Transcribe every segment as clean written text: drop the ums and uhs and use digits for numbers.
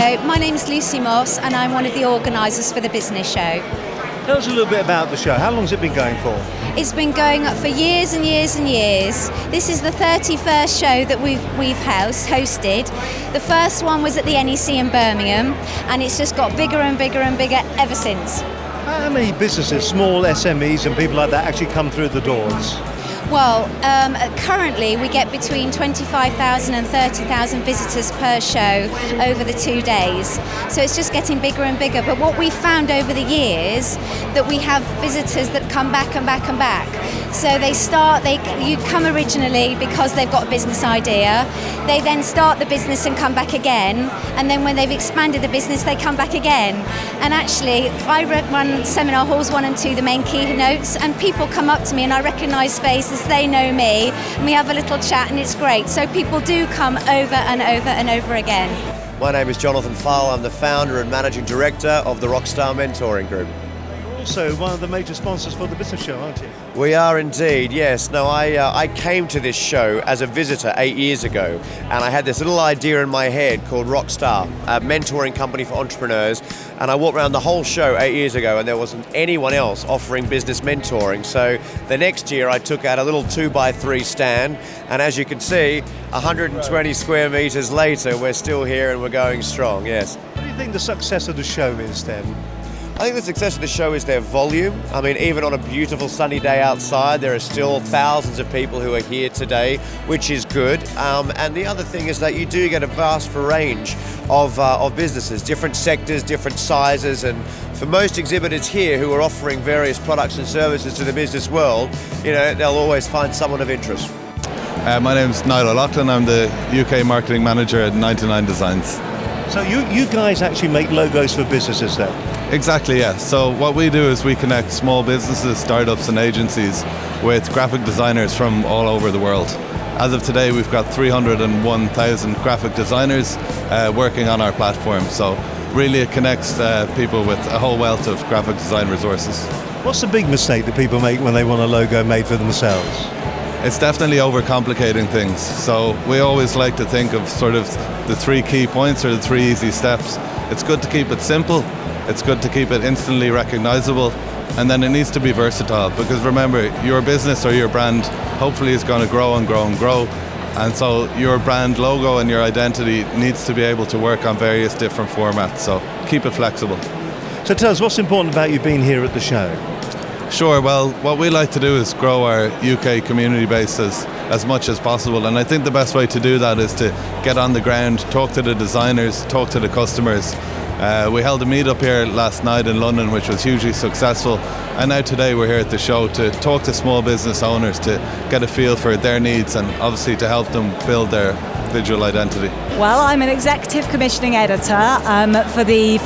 Hello, my name's Lucy Moss and I'm one of the organisers for the business show. Tell us a little bit about the show. How long has it been going for? It's been going for years and years and years. This is the 31st show that we've hosted. The first one was at the NEC in Birmingham, and it's just got bigger and bigger and bigger ever since. How many businesses, small SMEs and people like that, actually come through the doors? Well, currently we get between 25,000 and 30,000 visitors per show over the 2 days. So it's just getting bigger and bigger. But what we've found over the years, that we have visitors that come back and back and back. So you come originally because they've got a business idea. They then start the business and come back again. And then when they've expanded the business, they come back again. And actually, I run seminar halls 1 and 2, the main keynotes, and people come up to me and I recognise faces, they know me, and we have a little chat and it's great. So people do come over and over and over again. My name is Jonathan Farrell. I'm the founder and managing director of the Rockstar Mentoring Group. Also one of the major sponsors for the business show, aren't you? We are indeed, yes. No, I came to this show as a visitor 8 years ago, and I had this little idea in my head called Rockstar, a mentoring company for entrepreneurs, and I walked around the whole show 8 years ago and there wasn't anyone else offering business mentoring. So the next year I took out a little 2x3 stand, and as you can see, 120 square meters later, we're still here and we're going strong, yes. What do you think the success of the show is then? I think the success of the show is their volume. I mean, even on a beautiful sunny day outside, there are still thousands of people who are here today, which is good. And the other thing is that you do get a vast range of businesses, different sectors, different sizes, and for most exhibitors here who are offering various products and services to the business world, they'll always find someone of interest. My name's Niall O'Loughlin. I'm the UK marketing manager at 99 Designs. So you guys actually make logos for businesses then? Exactly, yeah. So what we do is we connect small businesses, startups and agencies with graphic designers from all over the world. As of today, we've got 301,000 graphic designers working on our platform. So really it connects people with a whole wealth of graphic design resources. What's the big mistake that people make when they want a logo made for themselves? It's definitely overcomplicating things. So we always like to think of sort of the 3 key points or the 3 easy steps. It's good to keep it simple. It's good to keep it instantly recognizable, and then it needs to be versatile, because remember, your business or your brand hopefully is going to grow and grow and grow, and so your brand logo and your identity needs to be able to work on various different formats, so keep it flexible. So tell us, what's important about you being here at the show? Sure, well, what we like to do is grow our UK community base as much as possible, and I think the best way to do that is to get on the ground, talk to the designers, talk to the customers. We held a meetup here last night in London, which was hugely successful, and now today we're here at the show to talk to small business owners to get a feel for their needs and obviously to help them build their visual identity. Well, I'm an executive commissioning editor for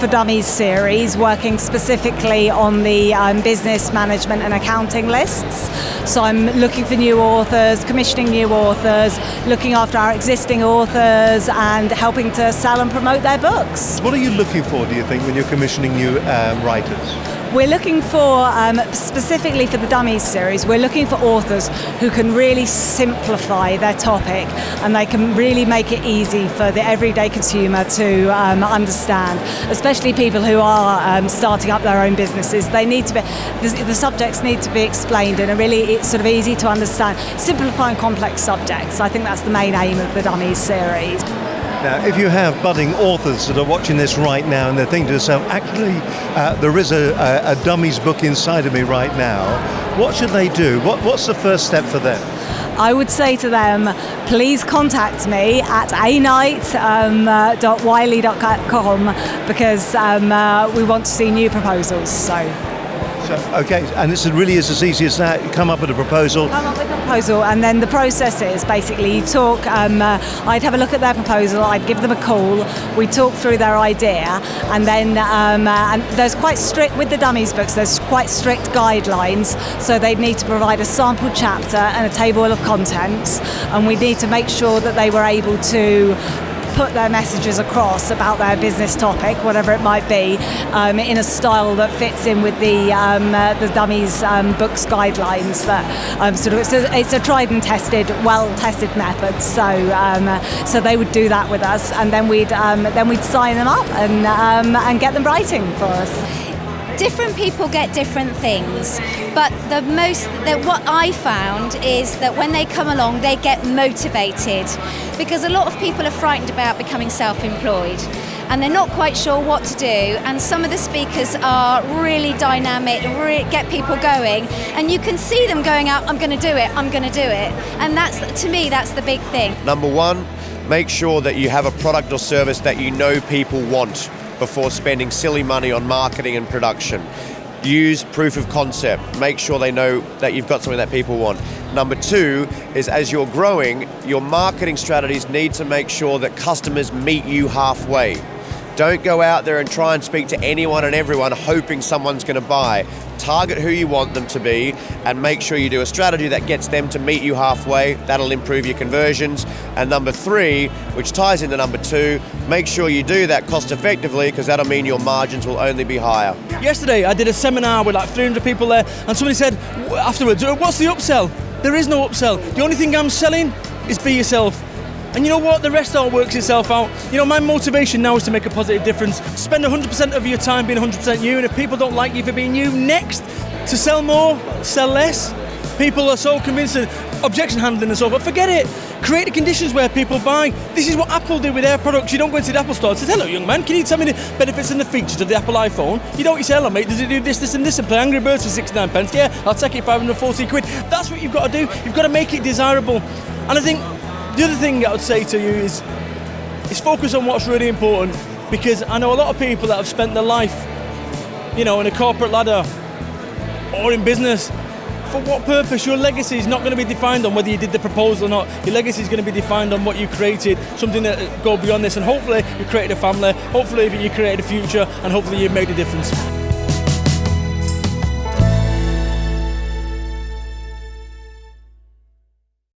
Dummies series, working specifically on the business management and accounting lists. So I'm looking for new authors, commissioning new authors, looking after our existing authors and helping to sell and promote their books. What are you looking for, do you think, when you're commissioning new writers? We're looking for, specifically for the Dummies series, we're looking for authors who can really simplify their topic and they can really make it easy for the everyday consumer to understand, especially people who are starting up their own businesses. They need to be, the subjects need to be explained in a really sort of easy to understand, simplifying complex subjects. I think that's the main aim of the Dummies series. Now, if you have budding authors that are watching this right now and they're thinking to themselves, actually, there is a Dummies book inside of me right now, what should they do? What's the first step for them? I would say to them, please contact me at knight.wiley.com because we want to see new proposals. Okay, and this really is as easy as that. You come up with a proposal. And then the process is basically you talk, I'd have a look at their proposal, I'd give them a call, we'd talk through their idea, and then and there's quite strict, with the Dummies books, there's quite strict guidelines, so they'd need to provide a sample chapter and a table of contents, and we need to make sure that they were able to put their messages across about their business topic, whatever it might be, in a style that fits in with the Dummies books guidelines. That it's a tried and tested, well-tested method. So they would do that with us, and then we'd sign them up and get them writing for us. Different people get different things, but what I found is that when they come along, they get motivated, because a lot of people are frightened about becoming self-employed and they're not quite sure what to do, and some of the speakers are really dynamic, get people going, and you can see them going out, I'm going to do it, and to me that's the big thing. Number one, make sure that you have a product or service that you know people want before spending silly money on marketing and production. Use proof of concept. Make sure they know that you've got something that people want. Number two is, as you're growing, your marketing strategies need to make sure that customers meet you halfway. Don't go out there and try and speak to anyone and everyone hoping someone's going to buy. Target who you want them to be and make sure you do a strategy that gets them to meet you halfway. That'll improve your conversions. And number three, which ties into number two, make sure you do that cost effectively, because that'll mean your margins will only be higher. Yesterday I did a seminar with like 300 people there, and somebody said afterwards, what's the upsell? There is no upsell. The only thing I'm selling is be yourself. And you know what? The rest all works itself out. You know, my motivation now is to make a positive difference. Spend 100% of your time being 100% you, and if people don't like you for being you, next, to sell more, sell less. People are so convinced of objection handling and so forth. Forget it. Create the conditions where people buy. This is what Apple do with their products. You don't go into the Apple store and say, hello, young man, can you tell me the benefits and the features of the Apple iPhone? You don't. You say, hello, mate, does it do this, this, and this, and play Angry Birds for 69 pence? Yeah, I'll take it 540 quid. That's what you've got to do. You've got to make it desirable. And I think the other thing I would say to you is focus on what's really important, because I know a lot of people that have spent their life, you know, in a corporate ladder or in business. For what purpose? Your legacy is not going to be defined on whether you did the proposal or not. Your legacy is going to be defined on what you created, something that go beyond this, and hopefully you created a family, hopefully you created a future, and hopefully you've made a difference.